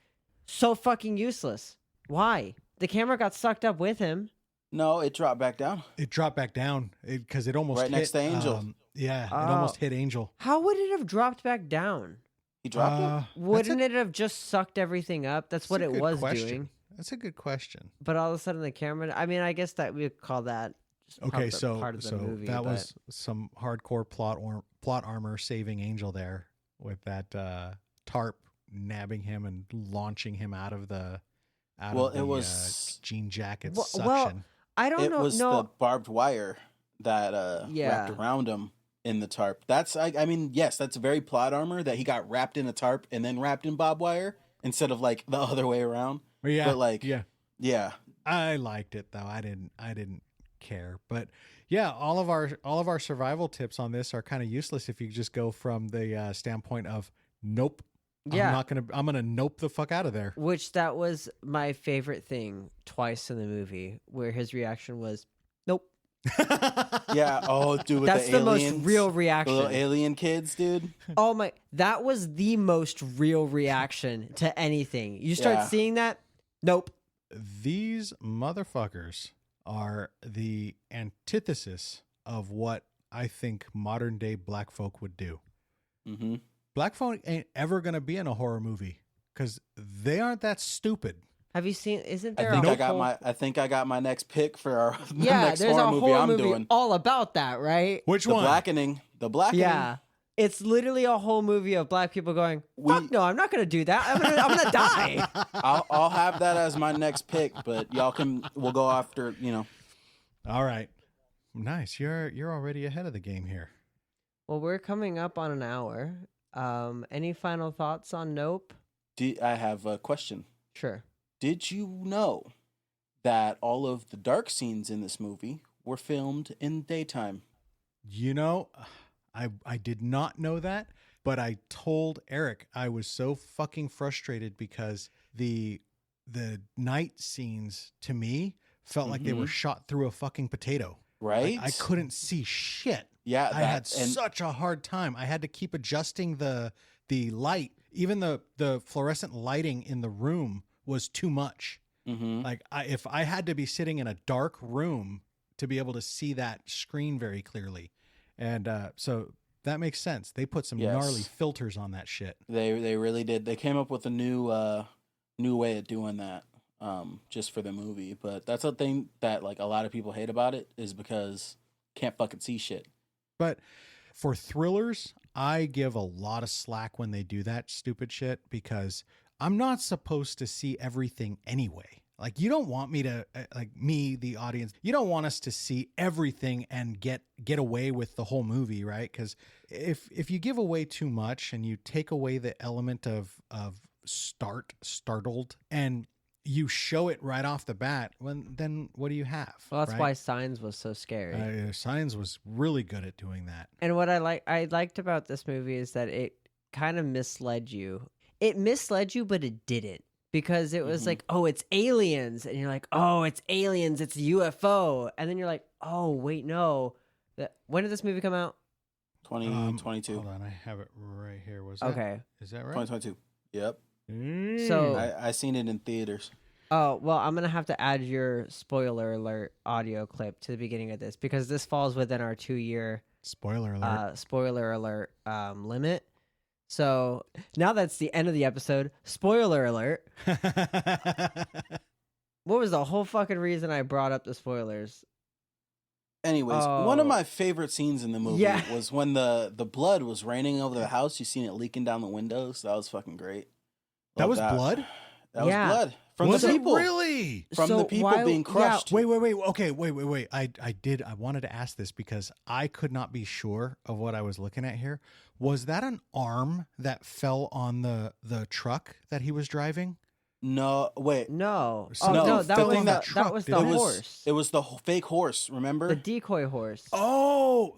So fucking useless. Why? The camera got sucked up with him. No, it dropped back down. It dropped back down because it almost Right hit, next to Angel. Yeah, it Oh. almost hit Angel. How would it have dropped back down? He dropped it? Wouldn't it have just sucked everything up? That's what a it good was question. doing. That's a good question. But all of a sudden the camera, I mean, I guess that we would call that just Okay, part of the movie. that but was some hardcore plot armor saving Angel there with that tarp nabbing him and launching him out of the jean jacket Well, suction. I don't It know. was No, the barbed wire that Yeah. wrapped around him in the tarp. That's, I mean, yes, that's very plot armor that he got wrapped in a tarp and then wrapped in barbed wire instead of like the other way around. Yeah, but like, yeah, yeah. I liked it though. I didn't care, but yeah, all of our survival tips on this are kind of useless if you just go from the standpoint of nope. Yeah. I'm gonna nope the fuck out of there. which that was my favorite thing twice in the movie, where his reaction was, "Nope." Yeah. Oh, dude, with That's the the aliens, most real the reaction. little alien kids, dude. Oh my, that was the most real reaction to anything. You start Yeah. seeing that, nope. These motherfuckers are the antithesis of what I think modern day black folk would do. Mm-hmm. Black folk ain't ever gonna be in a horror movie because they aren't that stupid. Have you seen? Isn't I there think a I got whole? I got my next pick for our the Yeah, next there's horror a movie whole I'm movie doing. all about that, right? Which The one? Blackening. The Blackening. Yeah, it's literally a whole movie of black people going, "Fuck no, I'm not gonna do that. I'm gonna die." I'll have that as my next pick, but we'll go after, All right, nice. You're already ahead of the game here. Well, we're coming up on an hour. Any final thoughts on Nope? I have a question. Sure. Did you know that all of the dark scenes in this movie were filmed in daytime? You know, I did not know that, but I told Eric I was so fucking frustrated because the night scenes to me felt like they were shot through a fucking potato. Right? I couldn't see shit. Yeah, I had such a hard time. I had to keep adjusting the light. Even the fluorescent lighting in the room was too much. Mhm. Like if I had to be sitting in a dark room to be able to see that screen very clearly. And so that makes sense. They put some Yes. gnarly filters on that shit. They really did. They came up with a new way of doing that just for the movie. But that's a thing that like a lot of people hate about it is because can't fucking see shit. But for thrillers, I give a lot of slack when they do that stupid shit because I'm not supposed to see everything anyway. Like you don't want me to the audience, you don't want us to see everything and get away with the whole movie, right? Because if you give away too much and you take away the element of startled and you show it right off the bat, then what do you have? Well, that's right? why Signs was so scary. Signs was really good at doing that. And what I liked about this movie is that it kind of misled you. It misled you, but it didn't. Because it was like, oh, it's aliens. And you're like, oh, it's aliens. It's a UFO. And then you're like, oh, wait, no. When did this movie come out? 2022. Hold on, I have it right here. Okay. Is that right? 2022. Yep. So, I seen it in theaters. oh, well, I'm going to have to add your spoiler alert audio clip to the beginning of this because this falls within our 2-year Spoiler alert. limit. So now that's the end of the episode. Spoiler alert. What was the whole fucking reason I brought up the spoilers? Anyways, one of my favorite scenes in the movie Yeah. was when the blood was raining over the house. You seen it leaking down the windows. That was fucking great. That Love was blood? That was Yeah. blood From Was the it people. really? From the people being crushed. Wait. Okay, wait. I wanted to ask this because I could not be sure of what I was looking at here. Was that an arm that fell on the truck that he was driving? No, wait. No. So- Oh, No, no, that the was thing the, that that was the truck did it. horse. It was the fake horse, remember? The decoy horse. Oh,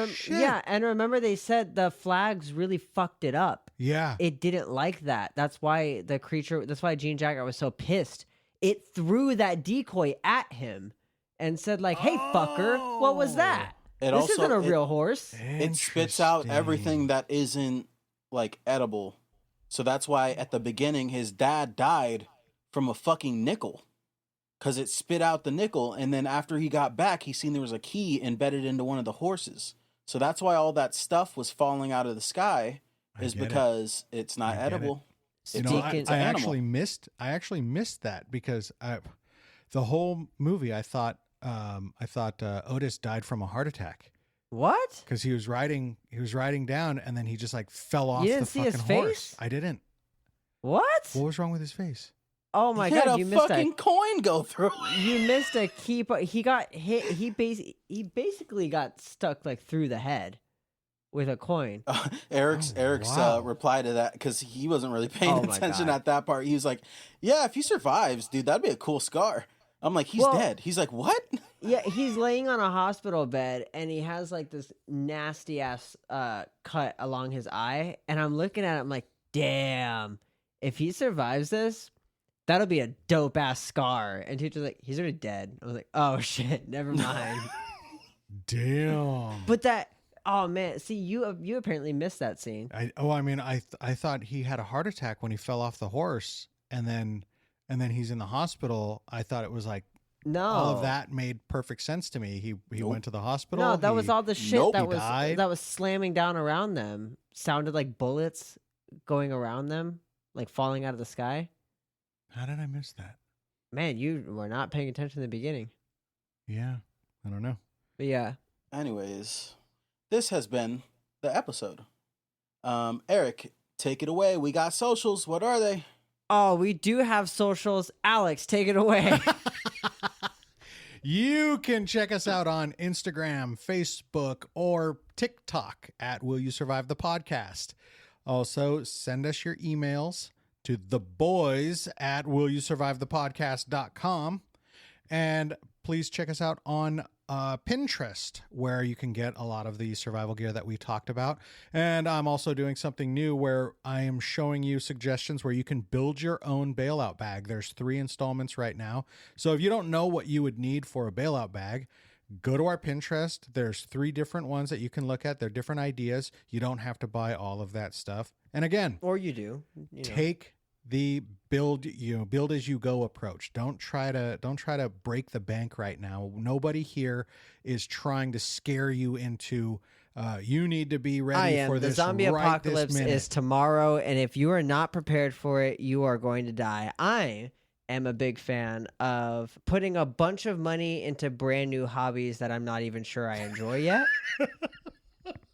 shit. Yeah, and remember they said the flags really fucked it up. Yeah. It didn't like that. That's why Gene Jacker was so pissed. It threw that decoy at him and said like, "Hey fucker, what was that? It This also- isn't a it- real horse." It spits out everything that isn't like edible. So that's why at the beginning his dad died from a fucking nickel. Because it spit out the nickel, and then after he got back, he seen there was a key embedded into one of the horses. So that's why all that stuff was falling out of the sky, I is get it. because it's not I get it. edible. You It's know, a- I, it's I an animal. actually missed that because the whole movie I thought Otis died from a heart attack What? because he was riding down and then he just like fell off didn't the see fucking his horse. face? I didn't. What? What was wrong with his face? Oh my he had god, a you missed fucking coin go through. You missed a key part. He got hit. He basically got stuck like through the head with a coin. Eric's wow. reply to that, because he wasn't really paying Oh my attention God. at that part. He was like, "Yeah, if he survives, dude, that'd be a cool scar." I'm like, "He's Well- dead." He's like, "What?" Yeah, he's laying on a hospital bed and he has like this nasty ass cut along his eye. And I'm looking at him like, damn, if he survives this, that'll be a dope ass scar. And teacher's like, he's already dead. I was like, oh shit, never mind. Damn. But that, oh man, see, you apparently missed that scene. I thought he had a heart attack when he fell off the horse and then he's in the hospital. I thought it was like No, all of that made perfect sense to me. He Nope. went to the hospital. No, that was he- all the shit Nope. that He was died. that was slamming down around them. Sounded like bullets going around them, like falling out of the sky. How did I miss that? Man, you were not paying attention in the beginning. Yeah, I don't know. But yeah, Anyways, this has been the episode. Eric, take it away. We got socials. What are they? oh, we do have socials. Alex, take it away. You can check us out on Instagram, Facebook, or TikTok at Will You Survive the Podcast. Also, send us your emails to theboys at willyousurvivethepodcast.com. And please check us out on Pinterest, where you can get a lot of the survival gear that we talked about. And I'm also doing something new where I am showing you suggestions where you can build your own bailout bag. There's 3 installments right now. So if you don't know what you would need for a bailout bag, go to our Pinterest. There's 3 different ones that you can look at. They're different ideas. You don't have to buy all of that stuff. And again, Or you do. You know. take the build as you go approach. Don't try to break the bank right now. Nobody here is trying to scare you into you need to be ready I am. for The this zombie right this apocalypse minute. is tomorrow, and if you are not prepared for it, you are going to die. I am a big fan of putting a bunch of money into brand new hobbies that I'm not even sure I enjoy yet.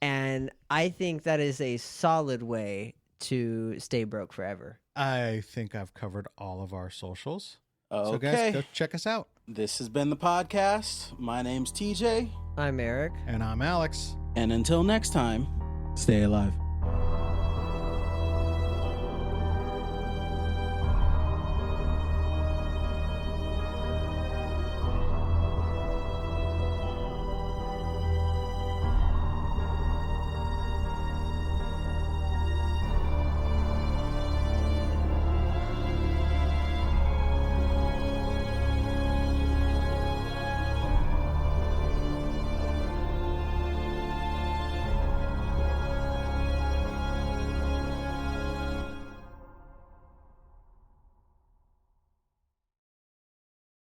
And I think that is a solid way to stay broke forever. I think I've covered all of our socials. Okay. So guys, go check us out. This has been the podcast. My name's TJ. I'm Eric. And I'm Alex. And until next time, stay alive.